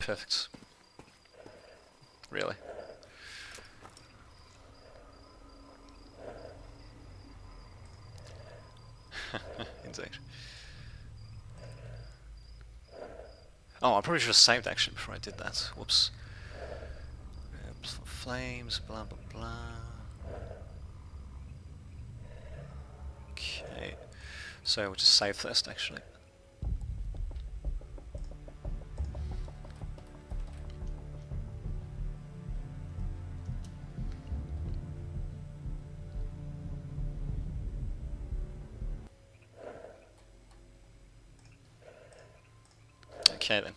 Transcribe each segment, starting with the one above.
perfect. Really. Indeed. Oh, I probably should have saved actually before I did that. Whoops. Flames, blah blah blah. Okay. So we'll just save first actually. Okay then.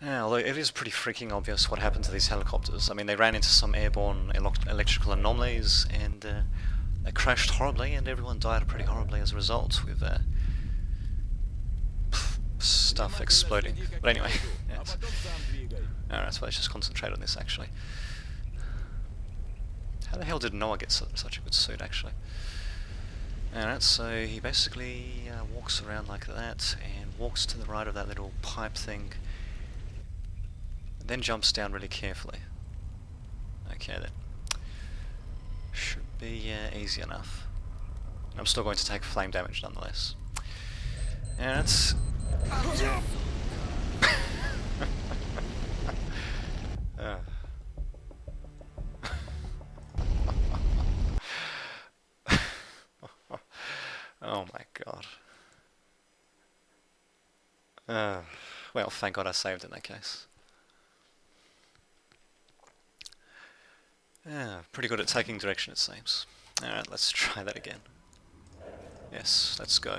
Yeah, although it is pretty freaking obvious what happened to these helicopters. I mean, they ran into some airborne electrical anomalies and they crashed horribly and everyone died pretty horribly as a result with stuff exploding. But anyway, yes. Alright, so let's just concentrate on this actually. How the hell did Noah get such a good suit actually? Alright, so he basically walks around like that and walks to the right of that little pipe thing. Then jumps down really carefully. Okay then. Should be easy enough. I'm still going to take flame damage nonetheless. And it's... Oh my god. Well, thank god I saved in that case. Pretty good at taking direction it seems. Alright, let's try that again. Yes, let's go.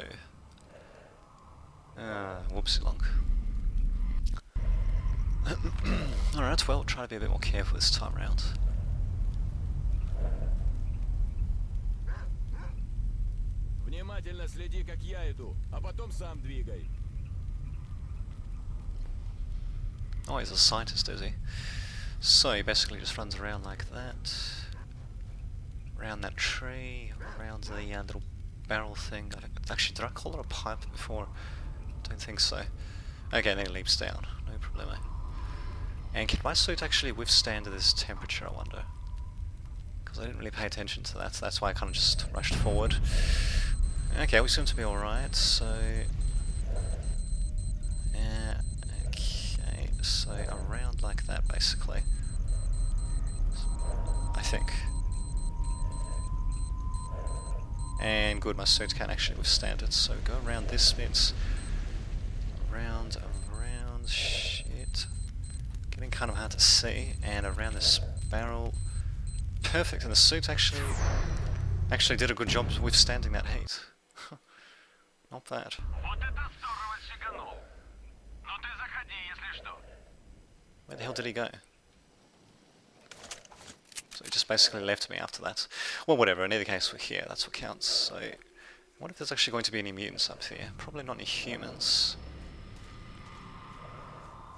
Whoopsie long. Alright, well, try to be a bit more careful this time around. Внимательно следи, как я иду, а потом сам двигай. Oh, he's a scientist, is he? So he basically just runs around like that. Around that tree, around the little barrel thing. Actually, did I call it a pipe before? Don't think so. Okay, then he leaps down. No problemo. And can my suit actually withstand this temperature, I wonder? Because I didn't really pay attention to that, so that's why I kind of just rushed forward. Okay, we seem to be alright, so... okay, so around like that, basically. I think. And good, my suit can actually withstand it, so go around this bit. Around, shit. Getting kind of hard to see, and around this barrel. Perfect, and the suit actually did a good job withstanding that heat. Not bad. Where the hell did he go? So he just basically left me after that. Well, whatever, in either case we're here, that's what counts. So, I wonder if there's actually going to be any mutants up here. Probably not any humans.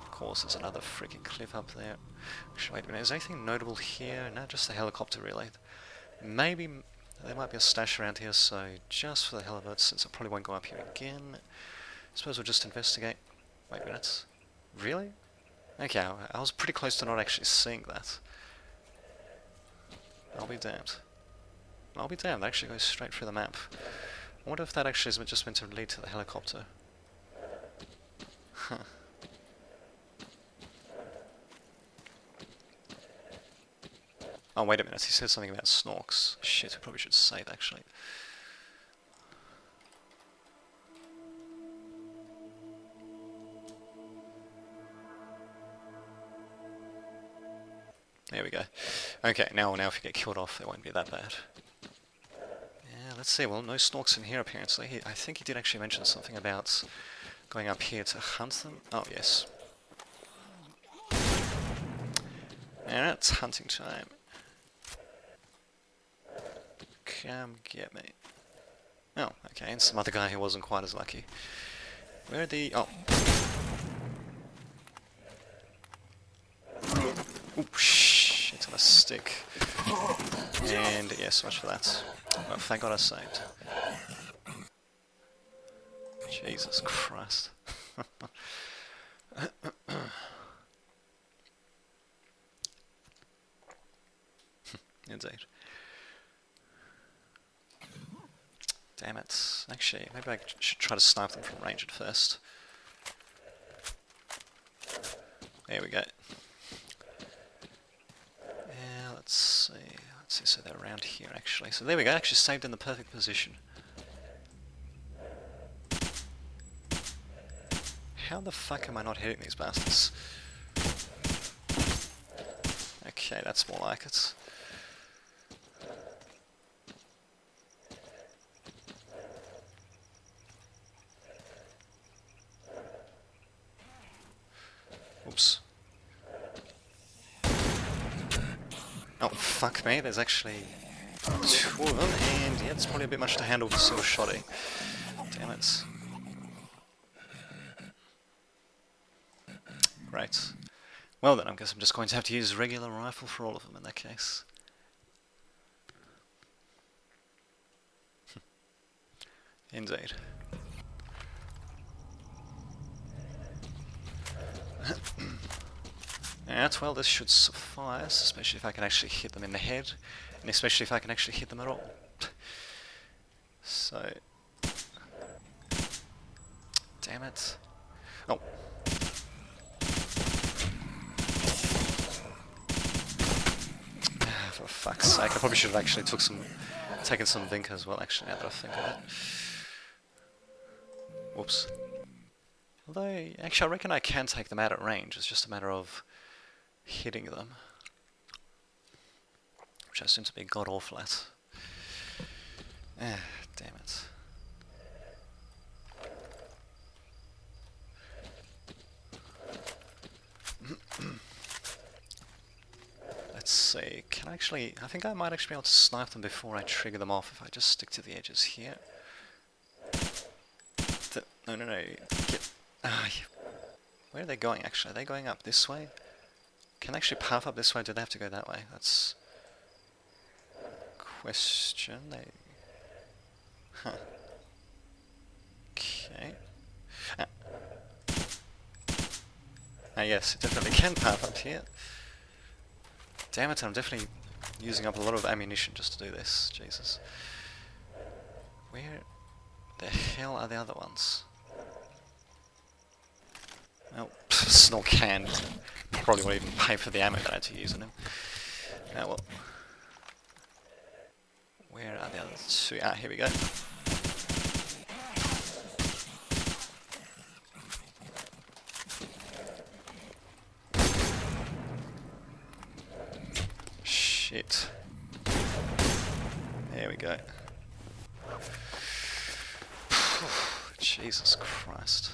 Of course, there's another freaking cliff up there. Actually, wait a minute, is there anything notable here? No, just the helicopter really. Maybe there might be a stash around here, so just for the hell of it, since I probably won't go up here again, I suppose we'll just investigate. Wait a minute. Really? Okay, I was pretty close to not actually seeing that. I'll be damned. I'll be damned, that actually goes straight through the map. I wonder if that actually is just meant to lead to the helicopter. Huh. Oh, wait a minute, he said something about snorks. Shit, we probably should save, actually. There we go. Okay, now if you get killed off, it won't be that bad. Yeah, let's see, well, no snorks in here, apparently. I think he did actually mention something about going up here to hunt them. Oh, yes. Alright, it's hunting time. Come get me. Oh, okay, and some other guy who wasn't quite as lucky. Where are the... oh. Oop, shit on a stick. And yeah, so much for that. Oh, thank God I saved. Jesus Christ. Indeed. Damn it. Actually, maybe I should try to snipe them from range at first. There we go. Yeah, let's see. Let's see, so they're around here actually. So there we go, actually saved in the perfect position. How the fuck am I not hitting these bastards? Okay, that's more like it. Oops. Oh, fuck me, there's actually two of them, and yeah, it's probably a bit much to handle with a single shotty. Damn it. Great. Well then, I guess I'm just going to have to use a regular rifle for all of them in that case. Indeed. Alright, well this should suffice, especially if I can actually hit them in the head, and especially if I can actually hit them at all. So... Damn it. Oh. For fuck's sake, I probably should have actually taken some Vink as well, actually, now that I think of it. Whoops. Although, actually I reckon I can take them out at range, it's just a matter of hitting them. Which I seem to be god awful at. Ah, damn it. Let's see, can I actually... I think I might actually be able to snipe them before I trigger them off if I just stick to the edges here. No, no, no, get... Where are they going actually? Are they going up this way? Can they actually path up this way? Do they have to go that way? That's... question. They... Huh. Okay. Yes, it definitely can path up here. Damn it, I'm definitely using up a lot of ammunition just to do this. Jesus. Where the hell are the other ones? Well, Snort can. Probably won't even pay for the ammo that I had to use on him. Now, well. Where are the other two? Ah, here we go. Shit. There we go. Jesus Christ.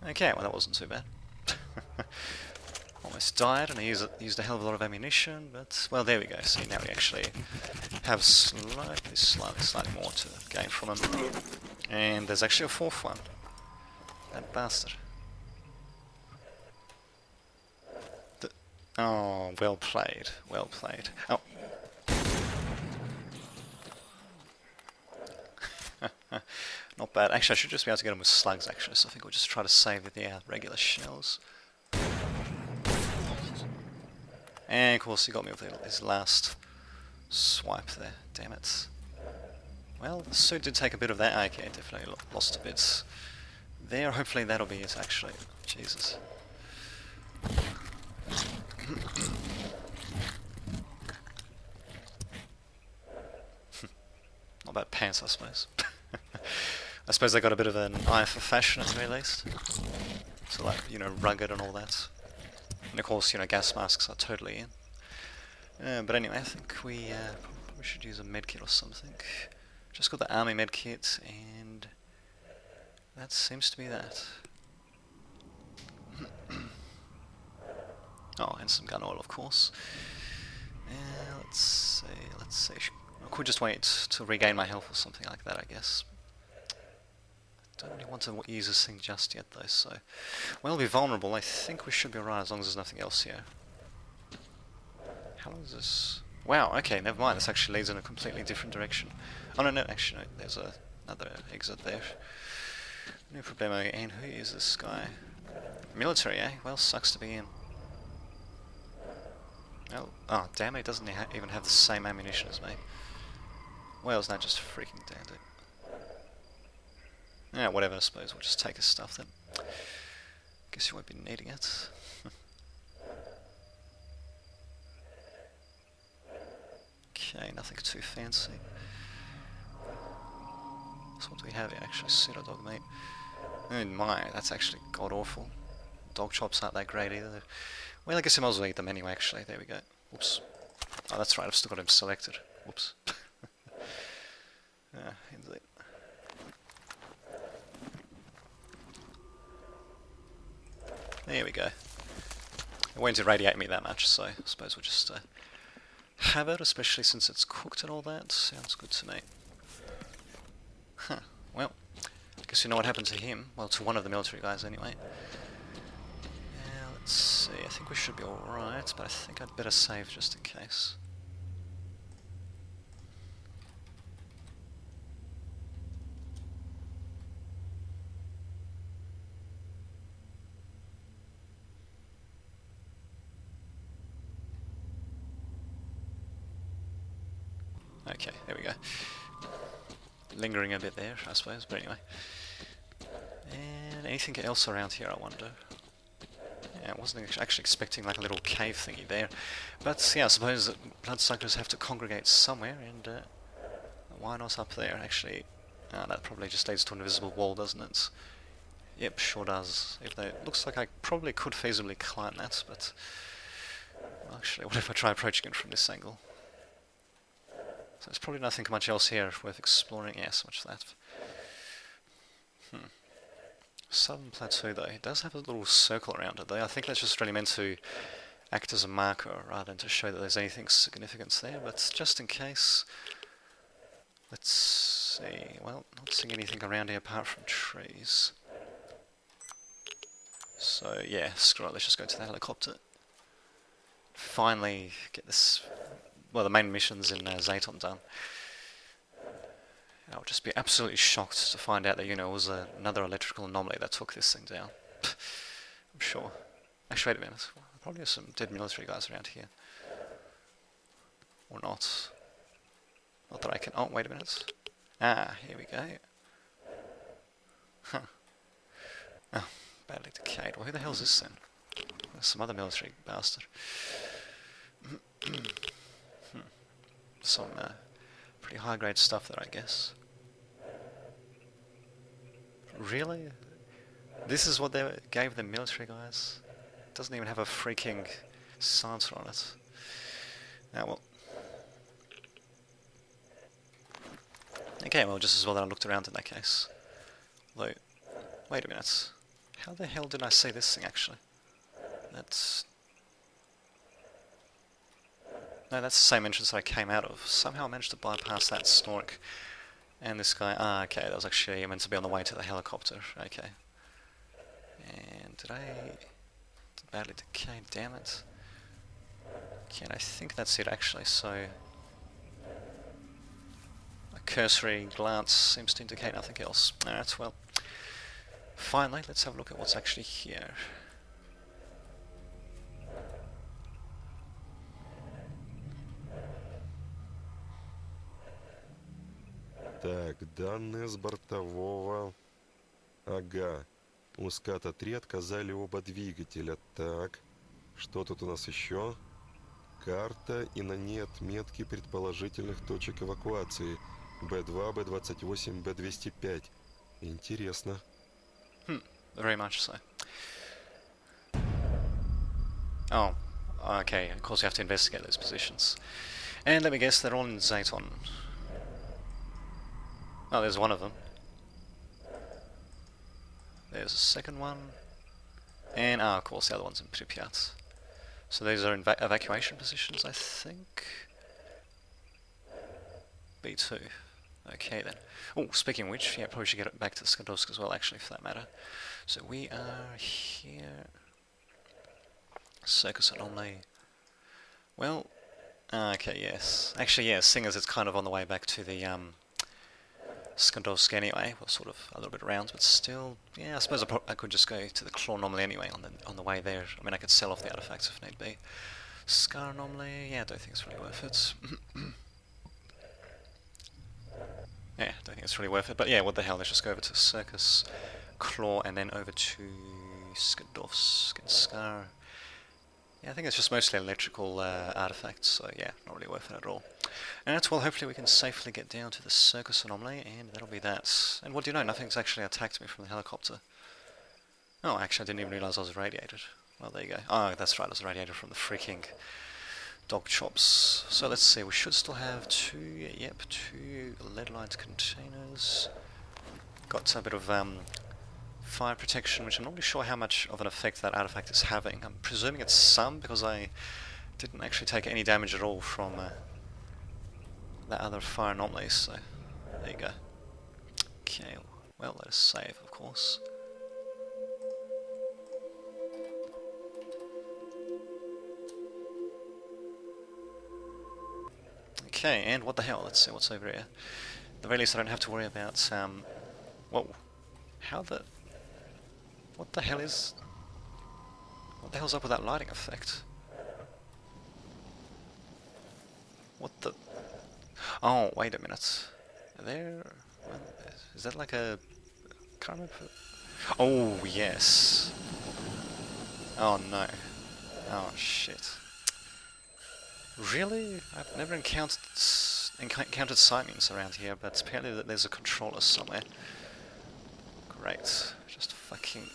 Okay, well that wasn't too bad. Almost died, and I used a hell of a lot of ammunition, but, well, there we go. See, now we actually have slightly more to gain from him. And there's actually a fourth one. That bastard. Oh, well played, well played. Oh. Not bad. Actually, I should just be able to get him with slugs, actually, so I think we'll just try to save the regular shells. And of course he got me with his last swipe there, damn it. Well, the suit did take a bit of that. Okay, definitely lost a bit there. Hopefully that'll be it, actually. Jesus. Not bad pants, I suppose. I suppose they got a bit of an eye for fashion at the very least. So like, you know, rugged and all that. And of course, you know, gas masks are totally in. But anyway, I think we should use a medkit or something. Just got the army medkit, and that seems to be that. Oh, and some gun oil, of course. Let's see. I could just wait to regain my health or something like that, I guess. I don't really want to use this thing just yet, though, so... We'll be vulnerable. I think we should be alright as long as there's nothing else here. How long is this? Wow, okay, never mind. This actually leads in a completely different direction. Oh, no, actually, no. There's another exit there. No problemo. And who is this guy? Military, eh? Well, sucks to be in. Oh, damn it, doesn't even have the same ammunition as me. Well, isn't that just freaking dandy? Yeah, whatever, I suppose we'll just take his stuff then. Guess you won't be needing it. Okay, nothing too fancy. So what do we have here actually? Pseudo dog meat. Oh my, that's actually god awful. Dog chops aren't that great either. Well, I guess I might as well eat them anyway actually. There we go. Whoops. Oh, that's right, I've still got him selected. Whoops. Yeah, indeed. There we go. It won't irradiate me that much, so I suppose we'll just have it, especially since it's cooked and all that. Sounds good to me. Huh. Well, I guess you know what happened to him. Well, to one of the military guys anyway. Yeah, let's see. I think we should be alright, but I think I'd better save just in case. Okay, there we go. Lingering a bit there, I suppose, but anyway. And anything else around here, I wonder? Yeah, I wasn't actually expecting like a little cave thingy there. But yeah, I suppose that bloodsuckers have to congregate somewhere, and why not up there, actually? That probably just leads to an invisible wall, doesn't it? Yep, sure does. Even though it looks like I probably could feasibly climb that, but... Well, actually, what if I try approaching it from this angle? So there's probably nothing much else here worth exploring. Yeah, so much of that. Southern Plateau, though, it does have a little circle around it, though. I think that's just really meant to act as a marker rather than to show that there's anything significant there, but just in case... Let's see... Well, not seeing anything around here apart from trees. So, yeah, screw it, let's just go to the helicopter. Finally get this... Well, the main missions in Zaton done. I'll just be absolutely shocked to find out that, you know, it was another electrical anomaly that took this thing down. I'm sure. Actually, wait a minute. There probably are some dead military guys around here. Or not. Not that I can... Oh, wait a minute. Ah, here we go. Huh. Oh, badly decayed. Well, who the hell's this then? There's some other military bastard. Some pretty high-grade stuff there, I guess. Really? This is what they gave the military guys? It doesn't even have a freaking silencer on it. Ah, well. Okay, well, just as well that I looked around in that case. Although, wait a minute. How the hell did I see this thing, actually? That's... No, that's the same entrance that I came out of. Somehow I managed to bypass that snork. And this guy... Ah, okay, that was actually meant to be on the way to the helicopter. Okay. And did I... badly decay, damn it. Okay, and I think that's it, actually, so... A cursory glance seems to indicate nothing else. Alright, well... Finally, let's have a look at what's actually here. Так, данные с бортового... Ага. У ската-3 отказали оба двигателя. Так, что тут у нас еще? Карта, и на ней отметки предположительных точек эвакуации. Б2, Б28, Б205. Интересно. Very much so. Oh, okay, of course you have to investigate those positions. And let me guess, they're all in Zaton. Oh, there's one of them. There's a second one. And, of course, the other one's in Pripyat. So these are evacuation positions, I think. B2. Okay then. Oh, speaking of which, yeah, probably should get it back to Skadovsk as well, actually, for that matter. So we are here. Circus Anomaly. Well, okay, yes. Actually, yes, seeing as it's kind of on the way back to the Skandovsk anyway. We're sort of a little bit around, but still, yeah. I suppose I could just go to the claw anomaly anyway on the way there. I mean, I could sell off the artifacts if need be. Scar anomaly, yeah, I don't think it's really worth it. Yeah, don't think it's really worth it. But yeah, what the hell? Let's just go over to Circus, Claw, and then over to Skandovsk and Scar. Yeah, I think it's just mostly electrical artifacts, so yeah, not really worth it at all. And well, hopefully we can safely get down to the Circus anomaly, and that'll be that. And what do you know, nothing's actually attacked me from the helicopter. Oh, actually I didn't even realise I was irradiated. Well, there you go. Oh, that's right, I was irradiated from the freaking dog chops. So let's see, we should still have two lead-lined containers. Got a bit of fire protection, which I'm not really sure how much of an effect that artifact is having. I'm presuming it's some, because I didn't actually take any damage at all from that other fire anomalies, so there you go. Okay, well, let us save, of course. Okay, and what the hell, let's see what's over here. At the very least I don't have to worry about, whoa, what the hell's up with that lighting effect? What the, oh, wait a minute, is that like a, can't remember, oh yes, oh no, oh shit. Really? I've never encountered Simons around here, but apparently there's a controller somewhere. Great. Just fucking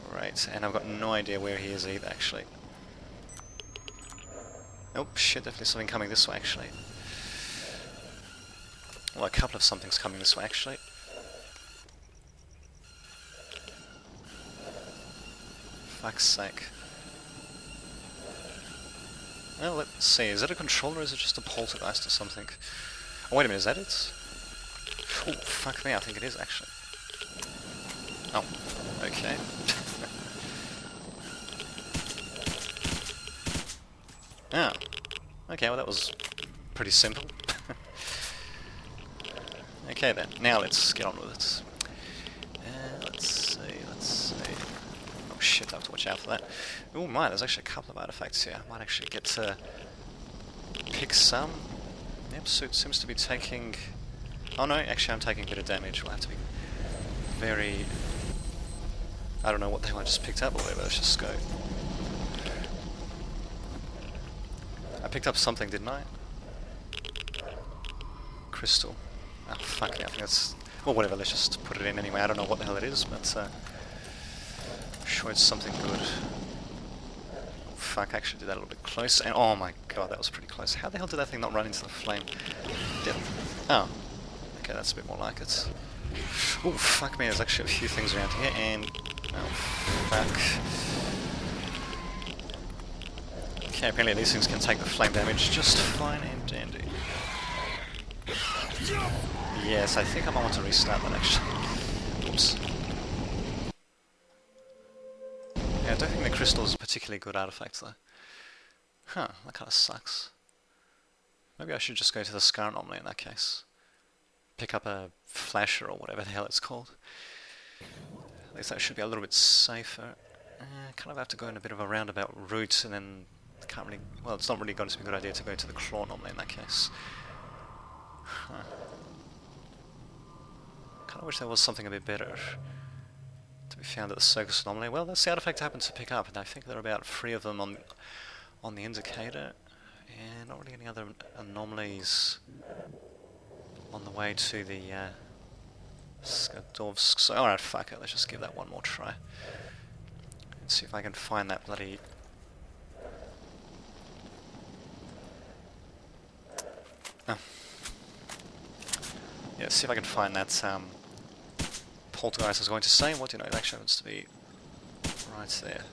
great. And I've got no idea where he is either, actually. Oh shit, definitely something coming this way, actually. Well, a couple of somethings coming this way, actually. Fuck's sake. Well, let's see, is it a controller or is it just a poltergeist or something? Oh, wait a minute, is that it? Oh, fuck me, I think it is actually. Oh, okay. Oh, okay, well that was pretty simple. Okay then, now let's get on with it. Let's see. Oh shit, I have to watch out for that. Oh my, there's actually a couple of artifacts here. I might actually get to pick some. Yep, suit seems to be taking... Oh no, actually I'm taking a bit of damage. We'll have to be very... I don't know what the hell I just picked up or whatever, let's just go. I picked up something, didn't I? Crystal. Oh fuck yeah, I think that's... Well whatever, let's just put it in anyway. I don't know what the hell it is, but I'm sure it's something good. Fuck, I actually did that a little bit close, and oh my god, that was pretty close. How the hell did that thing not run into the flame? Oh, okay, that's a bit more like it. Oh, fuck me, there's actually a few things around here, and... oh, fuck. Okay, apparently these things can take the flame damage just fine and dandy. Yes, I think I might want to restart that, actually. Oops. Yeah, I don't think the crystal is a particularly good artifact though. Huh, that kind of sucks. Maybe I should just go to the Scar anomaly in that case. Pick up a flasher or whatever the hell it's called. At least that should be a little bit safer. Kind of have to go in a bit of a roundabout route and then can't really... Well, it's not really going to be a good idea to go to the claw anomaly in that case. Huh. Kind of wish there was something a bit better to be found at the Circus anomaly. Well, that's the artifact I happened to pick up, and I think there are about 3 of them on the indicator, and not really any other anomalies on the way to the Skadovsk. So, alright, fuck it, let's just give that one more try. Let's see if I can find that bloody... Oh. Yeah, see if I can find that poltergeist I was going to say. What do you know, it actually happens to be right there.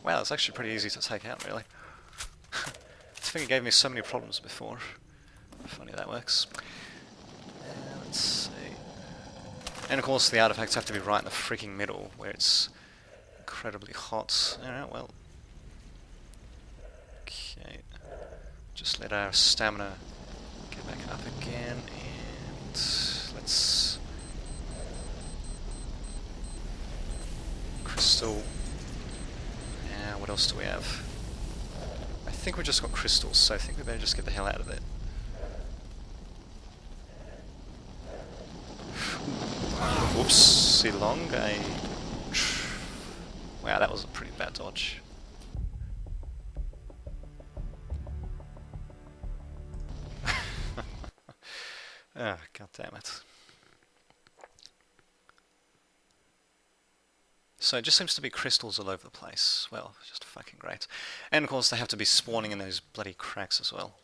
Wow, it's actually pretty easy to take out, really. This thing gave me so many problems before. Funny that works. Let's see. And of course the artifacts have to be right in the freaking middle, where it's incredibly hot. Alright, well. Okay. Just let our stamina get back up again, and... That's crystal. Yeah, what else do we have? I think we just got crystals, so I think we better just get the hell out of there. Whoops, see long. Wow, that was a pretty bad dodge. Ah, god damn it. So it just seems to be crystals all over the place. Well, just fucking great. And of course they have to be spawning in those bloody cracks as well.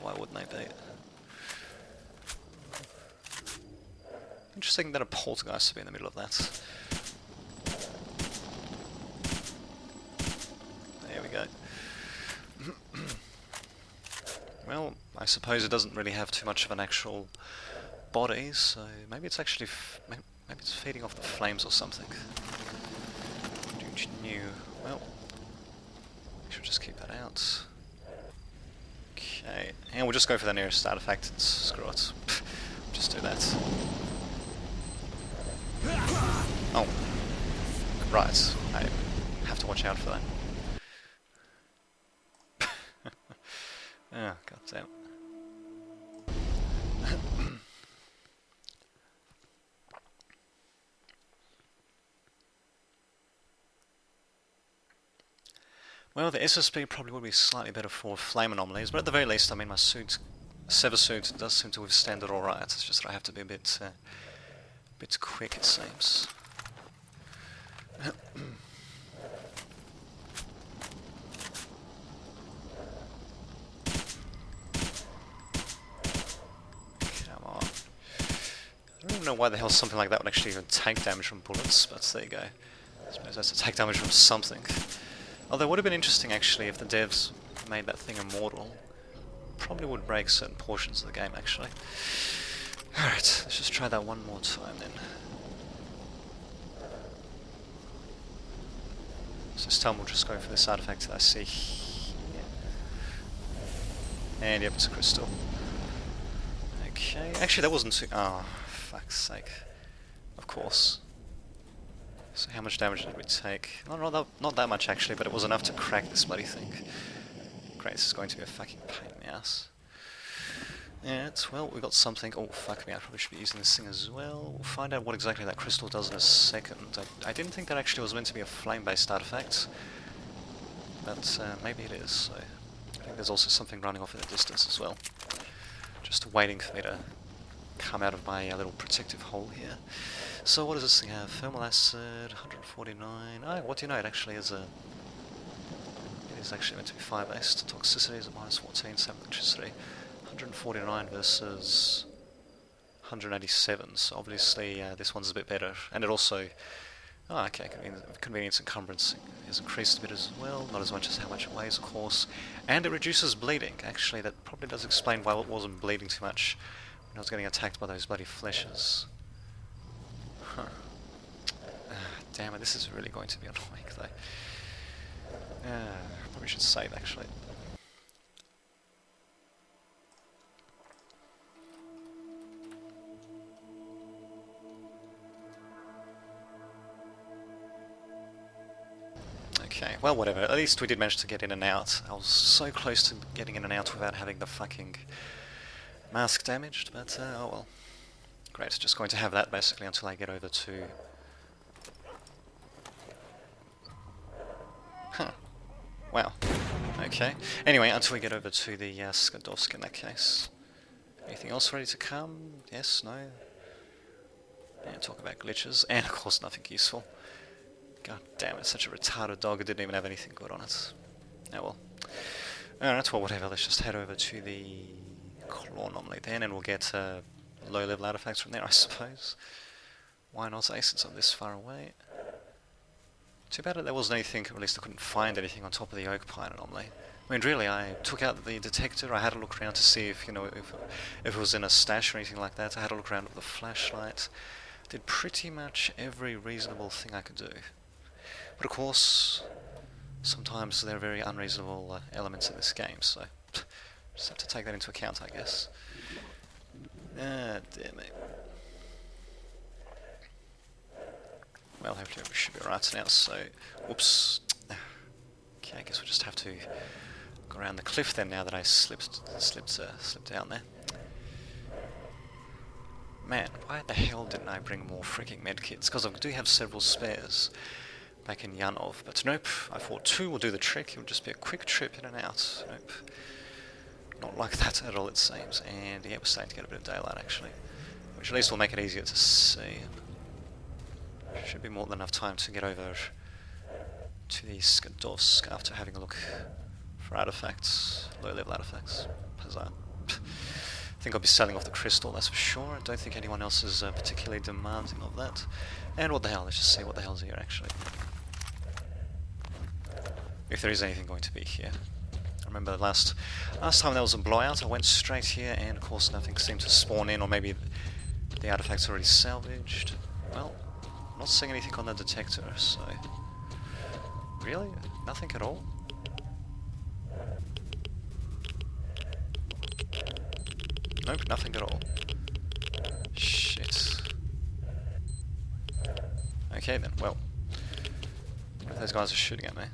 Why wouldn't they be? Interesting that a poltergeist would be in the middle of that. There we go. Well, I suppose it doesn't really have too much of an actual body, so maybe it's actually maybe it's feeding off the flames or something. Well, we should just keep that out. Okay, and we'll just go for the nearest artifact and screw it. Just do that. Oh, right. I have to watch out for that. Oh, god damn. Well, the SSB probably would be slightly better for flame anomalies, but at the very least, I mean, my suit, Sever suit, does seem to withstand it alright. It's just that I have to be a bit quick, it seems. Come on. I don't even know why the hell something like that would actually even take damage from bullets, but there you go. I suppose that's to take damage from something. Although it would have been interesting actually if the devs made that thing immortal. Probably would break certain portions of the game actually. Alright, let's just try that one more time then. So this time we'll just go for this artifact that I see here. And yep, it's a crystal. Okay, actually that wasn't too... oh, fuck's sake. Of course. So how much damage did we take? Not that much actually, but it was enough to crack this bloody thing. Great, this is going to be a fucking pain in the ass. Yeah, well, we got something. Oh, fuck me, I probably should be using this thing as well. We'll find out what exactly that crystal does in a second. I didn't think that actually was meant to be a flame-based artifact. But maybe it is, so... I think there's also something running off in the distance as well. Just waiting for me to come out of my little protective hole here. So what does this thing have? Thermal acid, 149... oh, what do you know, it actually is a... it is actually meant to be fire-based. Toxicity is at -14, same electricity. 149 versus 187, so obviously this one's a bit better. And it also... oh, okay, convenience encumbrance is increased a bit as well, not as much as how much it weighs, of course. And it reduces bleeding. Actually, that probably does explain why it wasn't bleeding too much when I was getting attacked by those bloody fleshes. Huh. Damn it, this is really going to be annoying though. Probably should save actually. Okay, well whatever, at least we did manage to get in and out. I was so close to getting in and out without having the fucking mask damaged, but oh well. Great, just going to have that basically until I get over to... huh. Wow. Okay. Anyway, until we get over to the Skadovsk in that case. Anything else ready to come? Yes? No? Yeah, talk about glitches. And of course nothing useful. God damn it, such a retarded dog, it didn't even have anything good on it. Oh well. Alright, well whatever, let's just head over to the claw anomaly then, and we'll get low level artifacts from there, I suppose. Why not, since I'm this far away? Too bad that there wasn't anything, or at least I couldn't find anything on top of the oak pine anomaly. I mean really, I took out the detector, I had a look around to see if, you know, if it was in a stash or anything like that. I had a look around with the flashlight. Did pretty much every reasonable thing I could do. But of course, sometimes there are very unreasonable elements in this game, so just have to take that into account, I guess. Ah, dear me. Well, hopefully we should be right now, so... Whoops. Okay, I guess we'll just have to go around the cliff then now that I slipped down there. Man, why the hell didn't I bring more freaking medkits? Because I do have several spares back in Yanov, but nope, I thought 2 will do the trick. It would just be a quick trip in and out. Nope. Not like that at all, it seems. And yeah, we're starting to get a bit of daylight actually, which at least will make it easier to see. Should be more than enough time to get over to the Skadovsk after having a look for artifacts, low-level artifacts. Huzzah. I think I'll be selling off the crystal, that's for sure. I don't think anyone else is particularly demanding of that. And what the hell, let's just see what the hell's here actually. If there is anything going to be here. I remember last time there was a blowout, I went straight here and of course nothing seemed to spawn in, or maybe the artifact's already salvaged. Well, I'm not seeing anything on the detector, so... Really? Nothing at all? Nope, nothing at all. Shit. Okay then, well. What if those guys are shooting at me?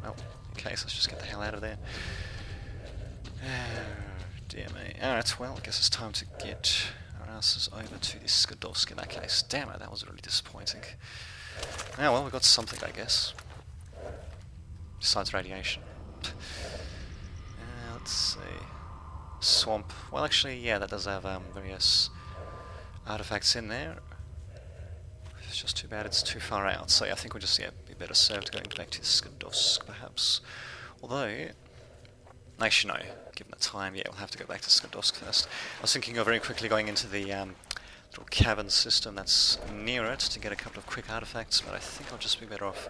Well, in case, let's just get the hell out of there. Dear me. Alright, well, I guess it's time to get our asses over to the Skadovsk in that case. Damn it, that was really disappointing. Ah, well, we got something, I guess. Besides radiation. Let's see. Swamp. Well, actually, yeah, that does have various artifacts in there. It's just too bad it's too far out. So yeah, I think we'll just be better served going back to Skadovsk, perhaps. Although, actually no, given the time, yeah, we'll have to go back to Skadovsk first. I was thinking of very quickly going into the little cavern system that's near it to get a couple of quick artifacts, but I think I'll just be better off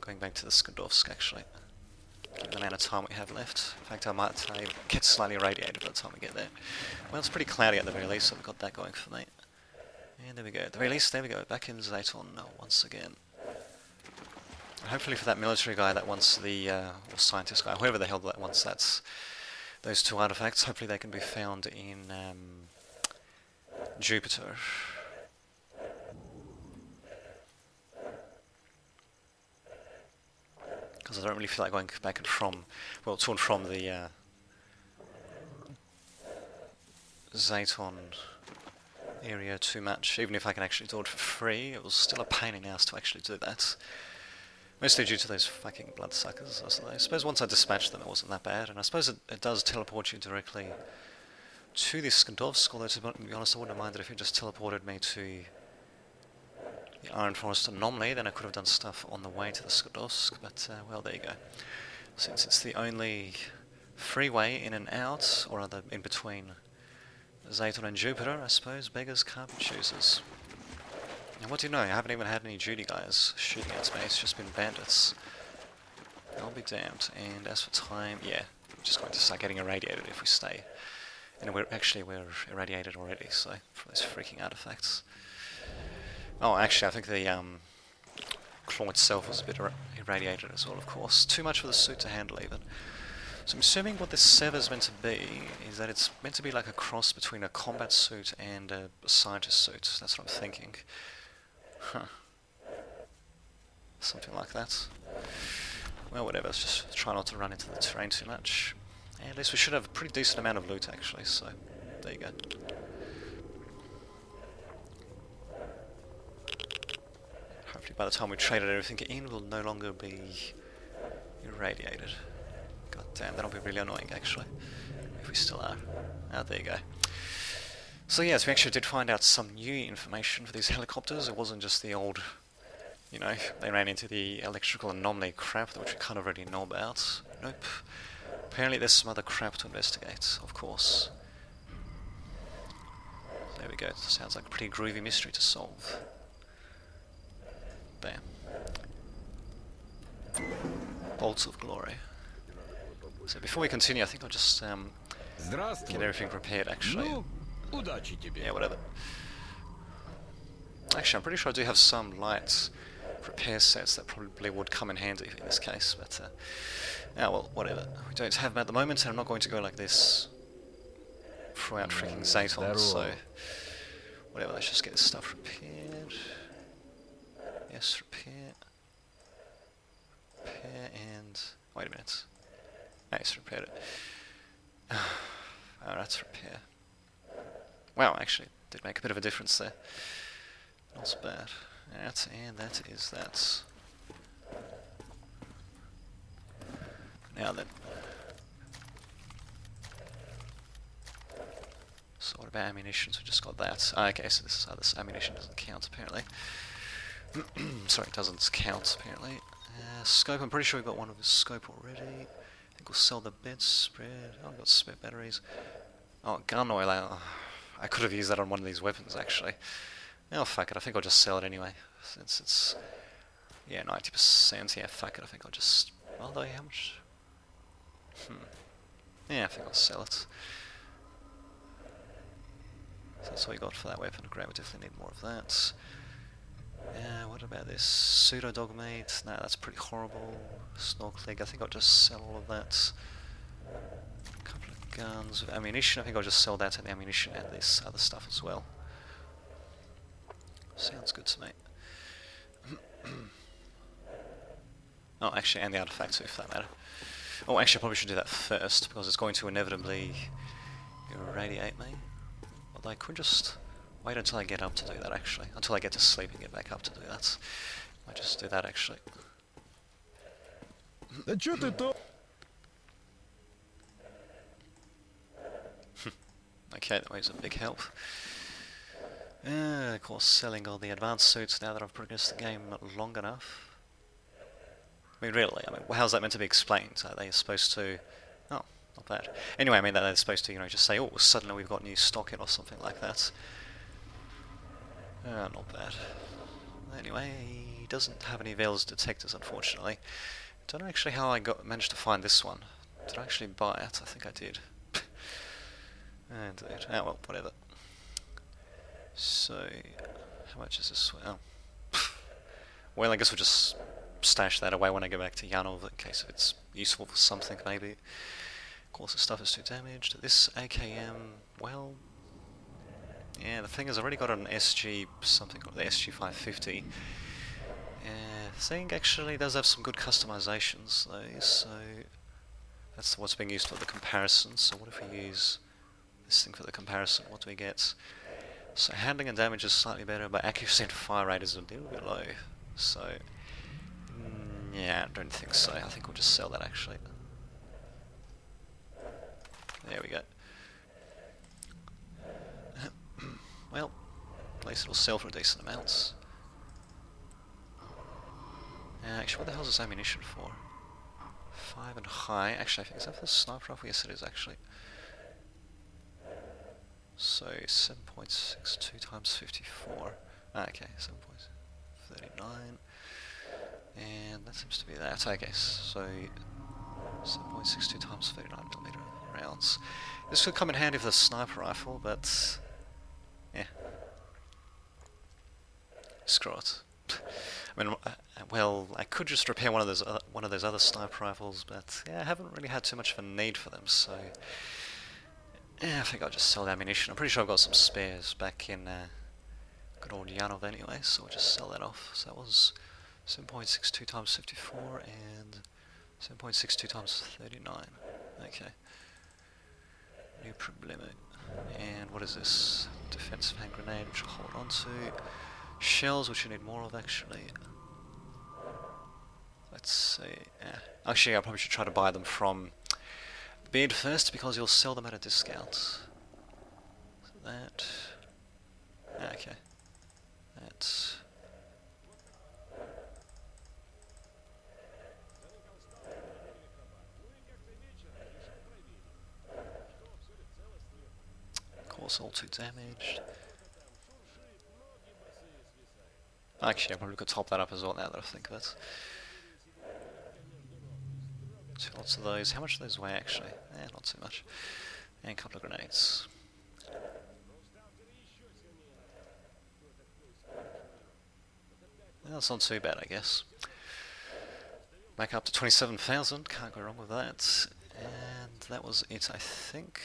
going back to the Skadovsk, actually. Given the amount of time we have left. In fact, I might get slightly irradiated by the time we get there. Well, it's pretty cloudy at the very least, so we've got that going for me. And there we go. At the very least, there we go. Back in Zaton once again. And hopefully for that military guy that wants the, or scientist guy, whoever the hell that wants those 2 artifacts, hopefully they can be found in Jupiter. Because I don't really feel like going back and from, well, to and from the Zaton area too much. Even if I can actually do it for free, it was still a pain in the ass to actually do that. Mostly due to those fucking bloodsuckers, I suppose once I dispatched them it wasn't that bad, and I suppose it does teleport you directly to this Skadovsk, although to be honest I wouldn't have minded if it just teleported me to the Iron Forest anomaly, then I could have done stuff on the way to the Skadovsk, but well, there you go. Since it's the only freeway in and out, or rather in between Zaton and Jupiter, I suppose beggars can't be choosers. And what do you know, I haven't even had any duty guys shooting at me, it's just been bandits. I'll be damned. And as for time, yeah, we're just going to start getting irradiated if we stay. And we're irradiated already, so, for those freaking artifacts. Oh, actually, I think the claw itself was a bit irradiated as well, of course. Too much for the suit to handle, even. So I'm assuming what this Sever's meant to be is that it's meant to be like a cross between a combat suit and a scientist suit. That's what I'm thinking. Huh. Something like that. Well, whatever, let's just try not to run into the terrain too much. And at least we should have a pretty decent amount of loot, actually, so there you go. Hopefully by the time we traded everything in, we'll no longer be irradiated. God damn, that'll be really annoying, actually, if we still are. Ah, there you go. So yes, we actually did find out some new information for these helicopters. It wasn't just the old, you know, they ran into the electrical anomaly crap, which we kind of already know about. Nope. Apparently there's some other crap to investigate, of course. There we go, sounds like a pretty groovy mystery to solve. Bam. Bolts of glory. So before we continue, I think I'll just get everything prepared, actually. Удачи тебе. Yeah, whatever. Actually, I'm pretty sure I do have some light repair sets that probably would come in handy in this case, but well, whatever. We don't have them at the moment, and I'm not going to go like this throw out freaking Zatons, so whatever, let's just get this stuff repaired. Yes, repair. Repair and... wait a minute. Nice, repaired it. Oh, that's repair. Wow, actually, did make a bit of a difference there. Not bad. That, and that is that. Now then. So what about ammunition? So we just got that. Ah, okay, so this ammunition doesn't count apparently. Sorry, it doesn't count apparently. Scope, I'm pretty sure we got one of his scope already. I think we'll sell the bedspread. Oh, I've got spare batteries. Oh, gun oil. I could have used that on one of these weapons actually. Oh, fuck it, I think I'll just sell it anyway. Since it's... yeah, 90%. Yeah, fuck it, I think I'll just... although, how much? Yeah, I think I'll sell it. So that's what we got for that weapon. Great, we definitely need more of that. What about this? Pseudo dogmate? No, that's pretty horrible. Snorkeling, I think I'll just sell all of that. A couple of guns with ammunition, I think I'll just sell that and ammunition and this other stuff as well. Sounds good to me. Oh, actually, and the artifact too, for that matter. Oh, actually, I probably should do that first, because it's going to inevitably irradiate me. Although I could just wait until I get up to do that, actually. Until I get to sleep and get back up to do that. I might just do that, actually. Да чё ты то? Okay, that was a big help. Of course, selling all the advanced suits now that I've progressed the game long enough. I mean, really, how's that meant to be explained? Are they supposed to... oh, not bad. Anyway, I mean that they're supposed to, you know, just say, oh, suddenly we've got new stock in or something like that. Not bad. Anyway, he doesn't have any Veil's detectors, unfortunately. Don't know actually how I managed to find this one. Did I actually buy it? I think I did. Indeed. Oh well, whatever. So, how much is this? Oh. Well, I guess we'll just stash that away when I go back to Yanov in case it's useful for something, maybe. Of course, the stuff is too damaged. This AKM, well... yeah, the thing is, I've already got an SG something, the SG 550. I think actually does have some good customizations though, so that's what's being used for the comparison. So what if we use this thing for the comparison? What do we get? So handling and damage is slightly better, but accuracy and fire rate is a little bit low. So yeah, I don't think so. I think we'll just sell that actually. There we go. Well, at least it'll sell for a decent amount. Actually, what the hell is this ammunition for? 5 and high. Actually, I think, is that for the sniper rifle? Yes, it is actually. So 7.62 times 54. Okay, 7.39. And that seems to be that. Okay, so 7.62 times 39mm rounds. This could come in handy for the sniper rifle, but yeah. Screw it. I mean, well, I could just repair one of those other sniper rifles, but yeah, I haven't really had too much of a need for them, so yeah, I think I'll just sell the ammunition. I'm pretty sure I've got some spares back in good old Yanov anyway, so we'll just sell that off. So that was 7.62 times 54 and 7.62 times 39. Okay. No problemo. And what is this? Defensive hand grenade, which I'll hold on to. Shells, which you need more of actually. Let's see. Actually, I probably should try to buy them from Bid first because you'll sell them at a discount. So that. Okay. That's. Of course, all too damaged. Actually, I probably could top that up as well now that I think of it. Lots of those. How much do those weigh actually? Not too much. And a couple of grenades. Well, that's not too bad, I guess. Back up to 27,000. Can't go wrong with that. And that was it, I think.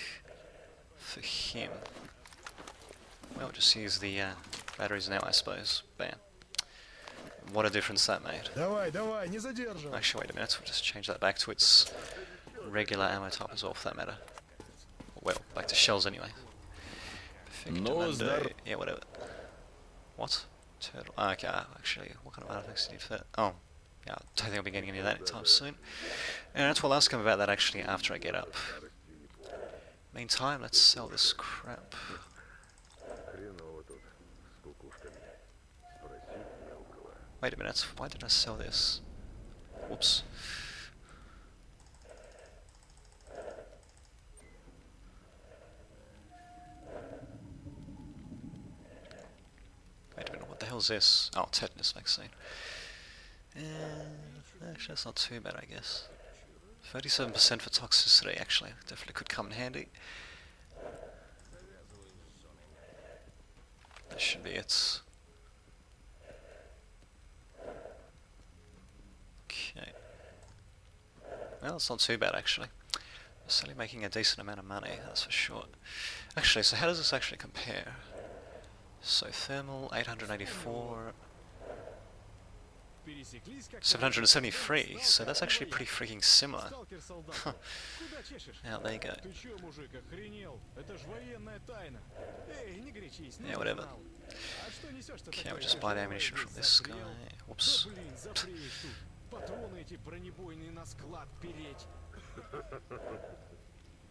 for him. Well, just use the batteries now, I suppose. Bam. What a difference that made. Давай, давай, не задерживай. Actually, wait a minute, we'll just change that back to its regular ammo type as well, for that matter. Well, back to shells anyway. No, здорово. Yeah, whatever. What? Turtle. Oh, okay, actually, what kind of artifacts do you need for that? Oh, yeah, I don't think I'll be getting any of that anytime soon. And that's what I'll ask him about that actually after I get up. Meantime, let's sell this crap. Wait a minute, why did I sell this? Whoops. Wait a minute, what the hell is this? Oh, tetanus vaccine. Actually, that's not too bad, I guess. 37% for toxicity, actually. Definitely could come in handy. That should be it. Okay. Well, it's not too bad, actually. We're certainly making a decent amount of money, that's for sure. Actually, so how does this actually compare? So, thermal, 884... 773, so that's actually pretty freaking similar. Huh. Now, there you go. Yeah, whatever. Okay, we'll just buy the ammunition from this guy. Whoops.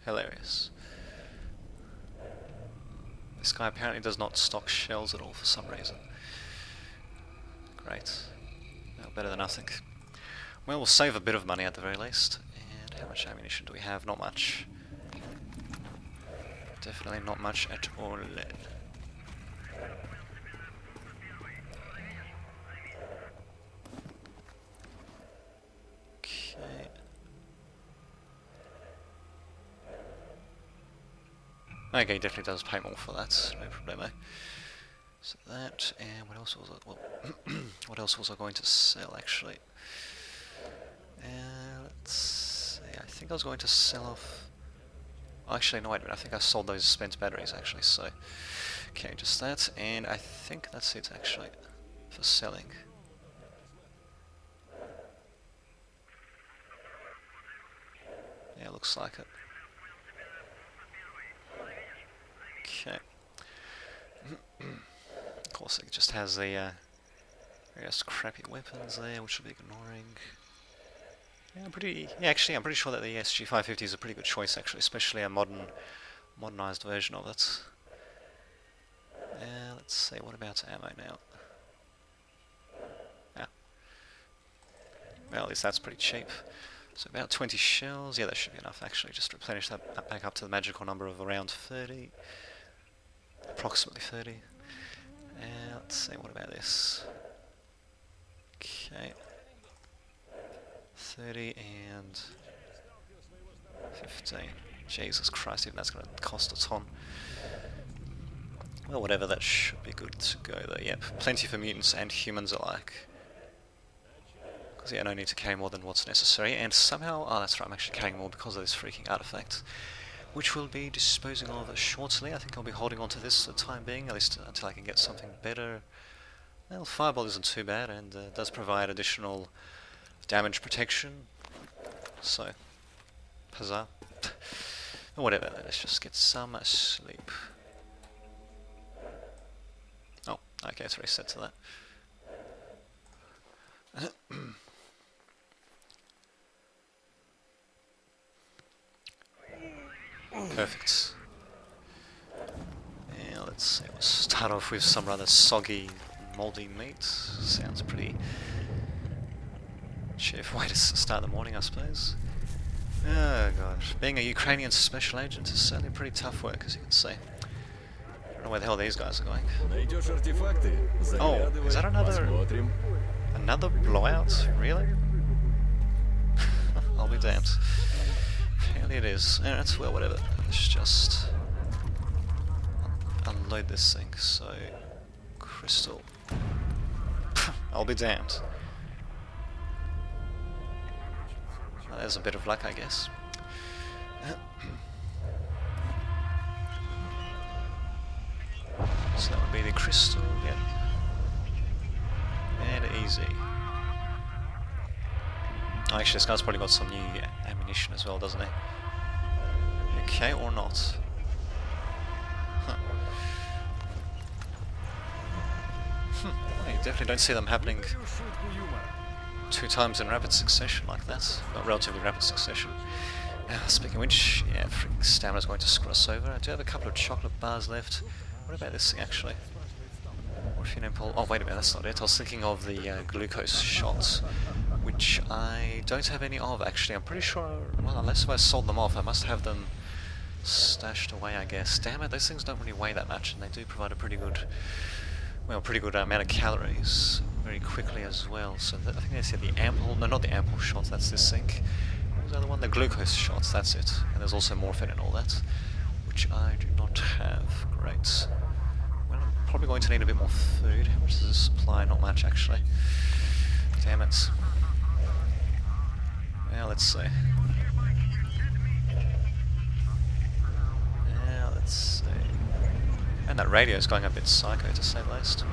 Hilarious. This guy apparently does not stock shells at all for some reason. Great. Well, better than nothing. Well, we'll save a bit of money at the very least. And how much ammunition do we have? Not much. Definitely not much at all. Okay. Okay, definitely does pay more for that. No problemo. So that, and what else was I, well, what else was I going to sell actually? Let's see, I think I was going to sell off, actually no wait a minute, I think I sold those spent batteries actually, so, okay, just that, and I think that's it actually, for selling. Yeah, looks like it. Okay. Of course, it just has the various crappy weapons there, which we'll be ignoring. Yeah, actually, I'm pretty sure that the SG550 is a pretty good choice, actually, especially a modernized version of it. Let's see, what about ammo now? Yeah. Well, at least that's pretty cheap. So about 20 shells, yeah, that should be enough, actually. Just replenish that back up to the magical number of around 30. Approximately 30. Let's see, what about this? Okay. 30 and 15. Jesus Christ, even that's going to cost a ton. Well, whatever, that should be good to go though. Yep, plenty for mutants and humans alike. Because yeah, no need to carry more than what's necessary. And somehow, oh that's right, I'm actually carrying more because of this freaking artifact, which we'll be disposing of shortly. I think I'll be holding on to this for the time being, at least until I can get something better. Well, Fireball isn't too bad, and does provide additional damage protection. So, huzzah. Whatever, let's just get some sleep. Oh, okay, it's reset to that. Perfect. Yeah, let's see, we'll start off with some rather soggy, mouldy meat. Sounds pretty cheerful way to start the morning, I suppose. Oh gosh, being a Ukrainian special agent is certainly pretty tough work, as you can see. I don't know where the hell these guys are going. Oh, is that another blowout? Really? I'll be damned. Apparently it is. Alright, well, whatever. Let's just unload this thing. So, crystal. I'll be damned. Well, there's a bit of luck, I guess. So that would be the crystal, yeah. And easy. Oh, actually, this guy's probably got some new ammunition as well, doesn't he? Okay, or not. Huh. Well, you definitely don't see them happening 2 times in rapid succession like that. Well, relatively rapid succession. Speaking of which, yeah, freaking stamina's going to screw us over. I do have a couple of chocolate bars left. What about this thing, actually? Oh, wait a minute, that's not it. I was thinking of the glucose shots, which I don't have any of, actually. I'm pretty sure, well, unless if I sold them off, I must have them stashed away, I guess. Damn it, those things don't really weigh that much, and they do provide a pretty good, well, pretty good amount of calories very quickly as well. So I think they said the ample, no, not the ample shots, that's this thing. What was the other one? The glucose shots, that's it. And there's also morphine and all that, which I do not have. Great. Well, I'm probably going to need a bit more food. How much is the supply? Not much, actually. Damn it. Now, let's see. Now, let's see. And that radio is going a bit psycho, to say the least.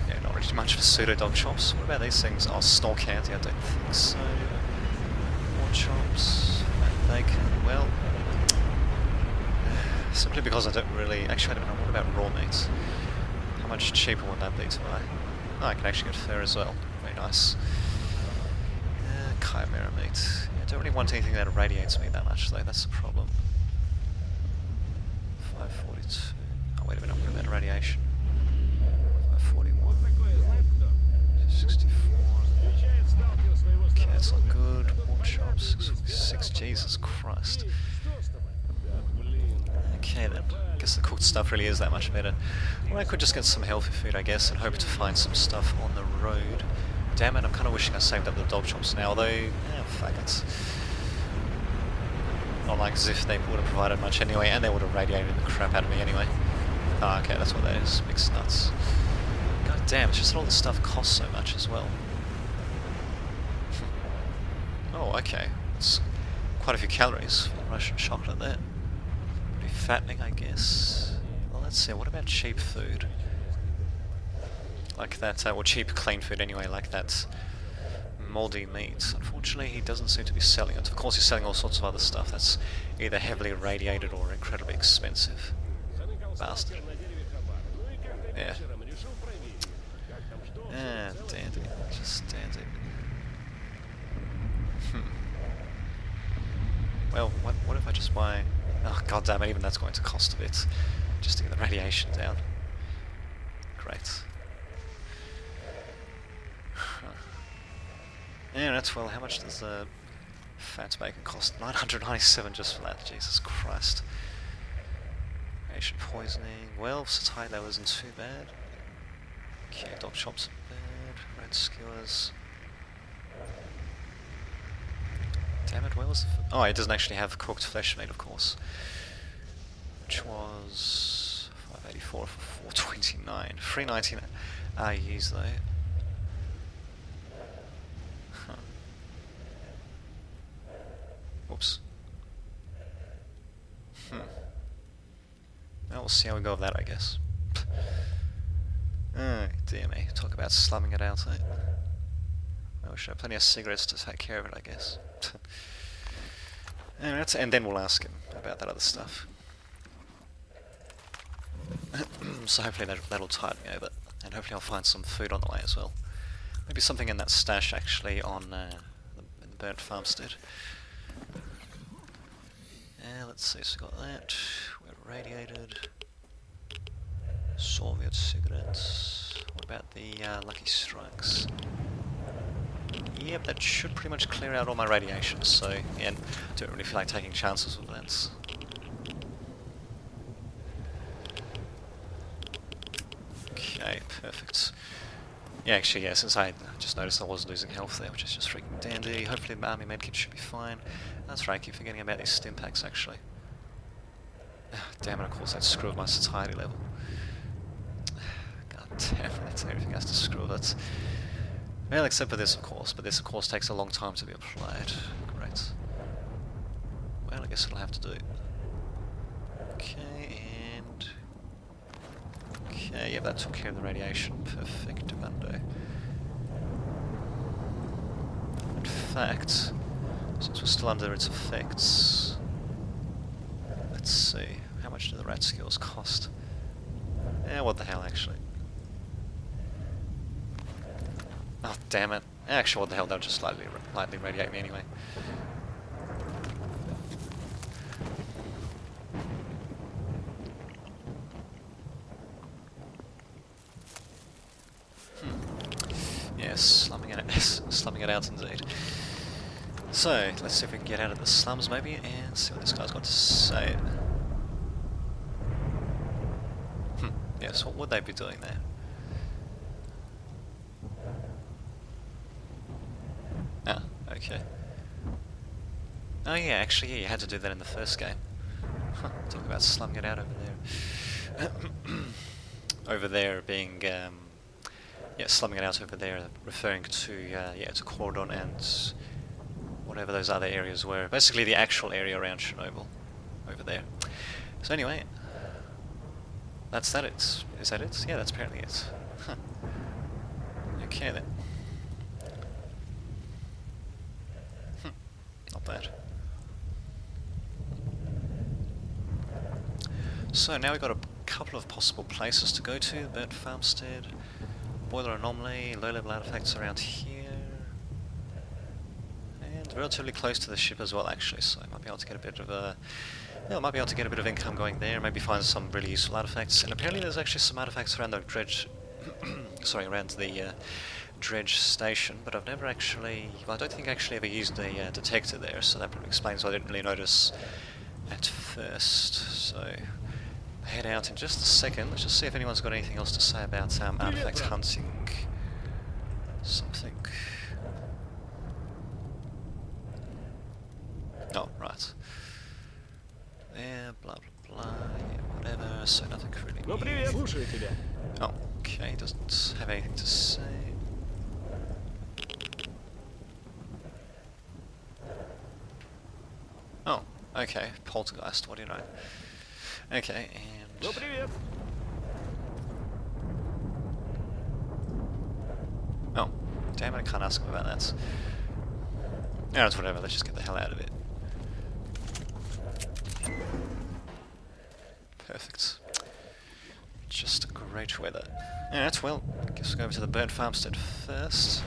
Yeah, not really much for pseudo dog chops. What about these things? Oh, Stalker County, I don't think so. More chops. And bacon. Well, simply because I don't really... Actually, I don't know. What about raw meat? How much cheaper would that be to buy? Oh, I can actually get fur as well. Very nice. Chimera meat. Yeah, I don't really want anything that irradiates me that much, though. That's the problem. 542. Oh, wait a minute. What about radiation? 541. 64. Okay, that's not good. More chops. 646. Jesus Christ. Okay then, I guess the cooked stuff really is that much better. Well, I could just get some healthy food, I guess, and hope to find some stuff on the road. Damn it, I'm kind of wishing I saved up the dog chops now, though, yeah, fuck it. Not like as if they would have provided much anyway, and they would have radiated the crap out of me anyway. Ah, okay, that's what that is, mixed nuts. God damn, it's just that all this stuff costs so much as well. Oh, okay, it's quite a few calories for Russian chocolate there. Fattening, I guess. Well, let's see, what about cheap food? Like that, or cheap clean food anyway, like that mouldy meat. Unfortunately, he doesn't seem to be selling it. Of course, he's selling all sorts of other stuff that's either heavily irradiated or incredibly expensive. Bastard. Yeah. Ah, dandy. Just dandy. Well, what if I just buy... Oh, god damn it, even that's going to cost a bit, just to get the radiation down. Great. Yeah, that's, well, how much does the fat bacon cost? 997 just for that, Jesus Christ. Radiation poisoning, well, satiety level isn't too bad. Okay, dog chops are bad, red skewers. Damn it, where was the... Oh, it doesn't actually have cooked flesh meat, of course. Which was 584 for 429. 319 IUs though. Huh. Whoops. Well, we'll see how we go with that, I guess. Oh, dear me. Talk about slumming it out, eh? Well, we should have plenty of cigarettes to take care of it, I guess. And then we'll ask him about that other stuff. So hopefully that'll tide me over, and hopefully I'll find some food on the way as well. Maybe something in that stash actually on in the burnt farmstead. Let's see, so we got that. We're radiated. Soviet cigarettes. What about the Lucky Strikes? Yep, that should pretty much clear out all my radiation, so yeah, I don't really feel like taking chances with that. Okay, perfect. Yeah, actually, yeah, since I just noticed I was losing health there, which is just freaking dandy. Hopefully the army medkit should be fine. That's right, I keep forgetting about these stim packs, actually. Damn it, of course, that screwed my satiety level. God damn it, that's everything has to screw with it. Well, except for this, of course, but this, of course, takes a long time to be applied. Great. Well, I guess it'll have to do. Okay, Okay, yeah, that took care of the radiation. Perfectamundo. In fact, since we're still under its effects, let's see, how much do the rat skills cost? Yeah, what the hell, actually. Oh, damn it. Actually, what the hell, they'll just lightly radiate me anyway. Yes, slumming it out indeed. So, let's see if we can get out of the slums maybe and see what this guy's got to say. Yes, what would they be doing there? Ah, okay. Oh yeah, actually, yeah, you had to do that in the first game. Talk about slumming it out over there. Over there being, yeah, slumming it out over there, referring to, yeah, to Cordon and whatever those other areas were. Basically the actual area around Chernobyl, over there. So anyway, that's that it. Is that it? Yeah, that's apparently it. Huh. Okay then. Not bad. So now we've got a couple of possible places to go to. Burnt Farmstead, Boiler Anomaly, low-level artifacts around here. And relatively close to the ship as well, actually, so I might be able to get a bit of a... Yeah, I might be able to get a bit of income going there, maybe find some really useful artifacts. And apparently there's actually some artifacts around the dredge... sorry, around the dredge station, but I've never actually... Well, I don't think I actually ever used a detector there, so that probably explains why I didn't really notice at first. So, head out in just a second. Let's just see if anyone's got anything else to say about artifact hunting. Something. Oh, right. There, blah blah blah, yeah, whatever, so nothing really Ну привет, слушаю тебя. Oh, okay, doesn't have anything to say. Oh, okay, poltergeist, what do you know? Okay, and... Ну привет. Oh, damn it, I can't ask him about that. No, it's whatever, let's just get the hell out of it. Perfect. Just great weather. Alright, well, I guess we'll go over to the burnt farmstead first.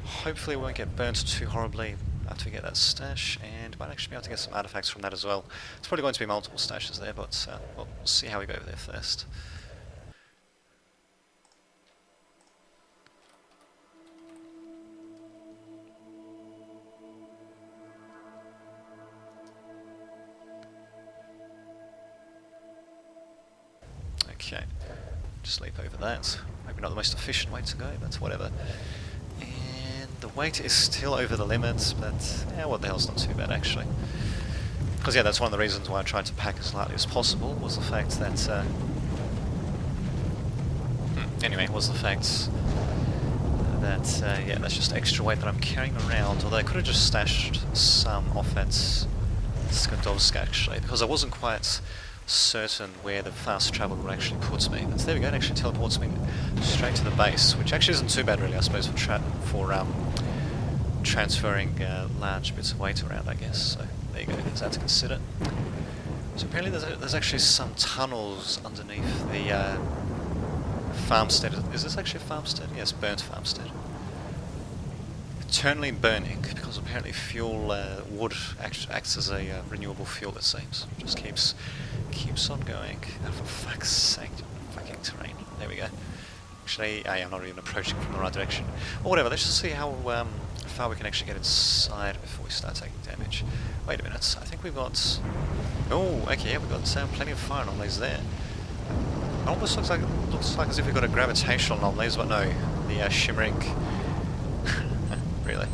Hopefully we won't get burnt too horribly after we get that stash, and might actually be able to get some artifacts from that as well. It's probably going to be multiple stashes there, but we'll see how we go over there first. Okay, just leap over that. Maybe not the most efficient way to go, but whatever. And the weight is still over the limit, but yeah, what the hell's not too bad actually. Because yeah, that's one of the reasons why I tried to pack as lightly as possible, was the fact that... anyway, was the fact that, yeah, that's just extra weight that I'm carrying around, although I could have just stashed some off at Skadovsk actually, because I wasn't quite certain where the fast travel would actually put me. But there we go, it actually teleports me straight to the base, which actually isn't too bad really, I suppose, for transferring large bits of weight around, I guess. So there you go, there's that to consider. So apparently there's actually some tunnels underneath the farmstead. Is this actually a farmstead? Yes, burnt farmstead. Eternally burning, because apparently fuel, wood acts as a renewable fuel, it seems. Just keeps on going. Oh, for fuck's sake, fucking terrain. There we go. Actually, I'm not even approaching from the right direction. Or whatever, let's just see how far we can actually get inside before we start taking damage. Wait a minute, I think we've got... Oh, okay, yeah, we've got plenty of fire anomalies there. It almost looks like as if we've got a gravitational anomalies, but no, the shimmering... Really?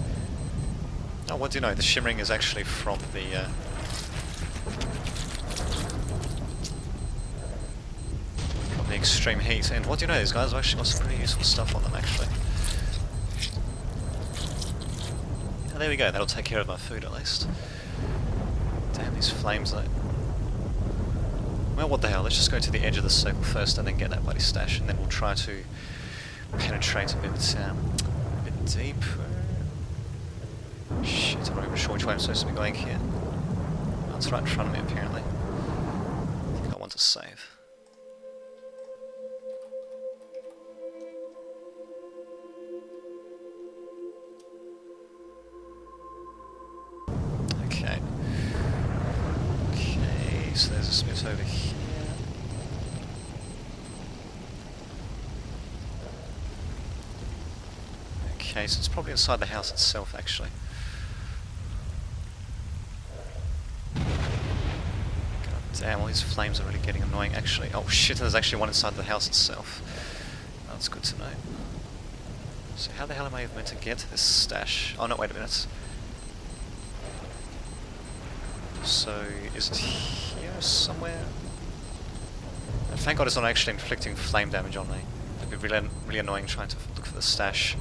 Oh, what do you know? The shimmering is actually from the extreme heat. And what do you know? These guys have actually got some pretty useful stuff on them, actually. Oh, there we go. That'll take care of my food at least. Damn these flames, though. Well, what the hell, let's just go to the edge of the circle first and then get that bloody stash, and then we'll try to penetrate a bit deeper. Shit, I'm not even sure which way I'm supposed to be going here. Oh, it's right in front of me, apparently. I think I want to save. Okay. Okay, so there's a smith over here. Okay, so it's probably inside the house itself, actually. God damn, all these flames are really getting annoying, actually. Oh shit, there's actually one inside the house itself. That's good to know. So how the hell am I meant to get to this stash? Oh no, wait a minute. So, is it here somewhere? And thank God it's not actually inflicting flame damage on me. It'd be really annoying trying to look for the stash.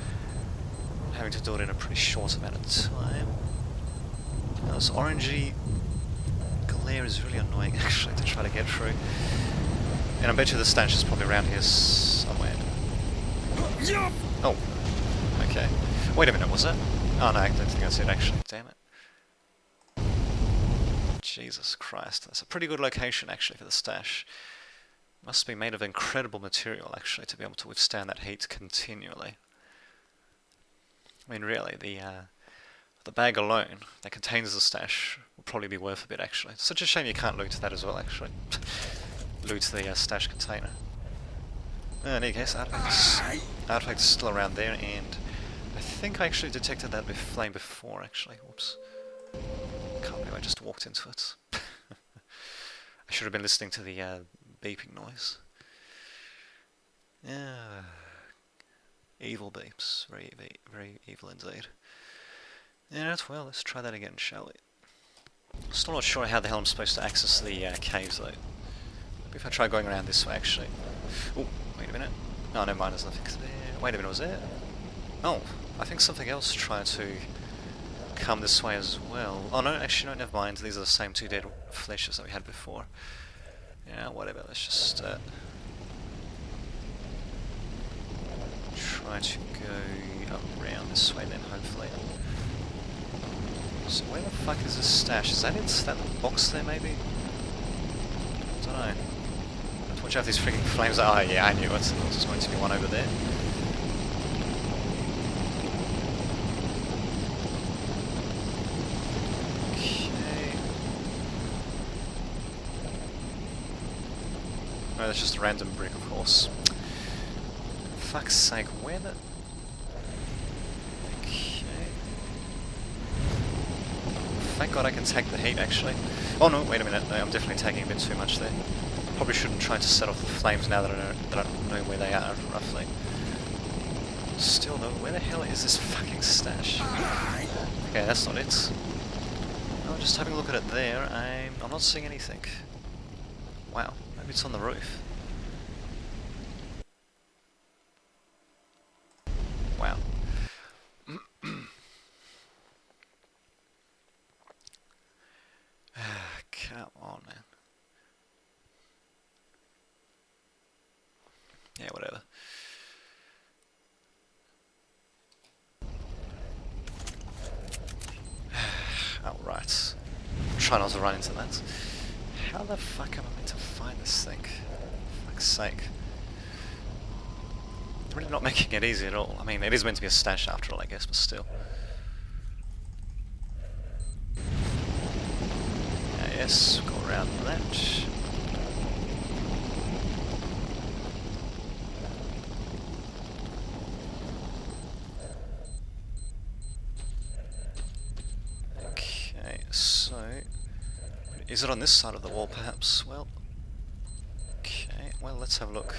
Having to do it in a pretty short amount of time. Now, this orangey glare is really annoying actually to try to get through. And I bet you the stash is probably around here somewhere. Oh, okay. Wait a minute, was it? Oh no, I don't think that's it actually, damn it. Jesus Christ, that's a pretty good location actually for the stash. Must be made of incredible material actually to be able to withstand that heat continually. I mean really, the bag alone that contains the stash will probably be worth a bit actually. It's such a shame you can't loot that as well actually. Loot the stash container. In any case, artifact's still around there, and I think I actually detected that with flame before actually. Whoops. Can't believe I just walked into it. I should have been listening to the beeping noise. Yeah, evil beeps. Very, very evil indeed. Yeah, well, let's try that again, shall we? Still not sure how the hell I'm supposed to access the caves though. Maybe if I try going around this way actually. Oh, wait a minute. No, never mind, there's nothing there. Wait a minute, was there? Oh, I think something else tried to come this way as well. Oh no, actually no, never mind. These are the same two dead fleshes that we had before. Yeah, whatever, let's just try to go around this way then, hopefully. So where the fuck is this stash? Is that it? Is that box there maybe? I don't know. Watch out for these freaking flames. Oh yeah, I knew it. There's just going to be one over there. No, that's just a random brick, of course. Fuck's sake, where the... Okay. Thank God I can take the heat, actually. Oh no, wait a minute, no, I'm definitely taking a bit too much there. Probably shouldn't try to set off the flames now that I know where they are, roughly. Still though, where the hell is this fucking stash? Okay, that's not it. No, just having a look at it there, I'm not seeing anything. Wow. Maybe it's on the roof. Wow. Come on, man. Yeah, whatever. Oh, right. Try not to run into that. How the fuck am I meant to find this thing? For fuck's sake. They're really not making it easy at all. I mean, it is meant to be a stash after all, I guess, but still. Yes, go around that. Okay, so... Is it on this side of the wall, perhaps? Well... Okay, well, let's have a look.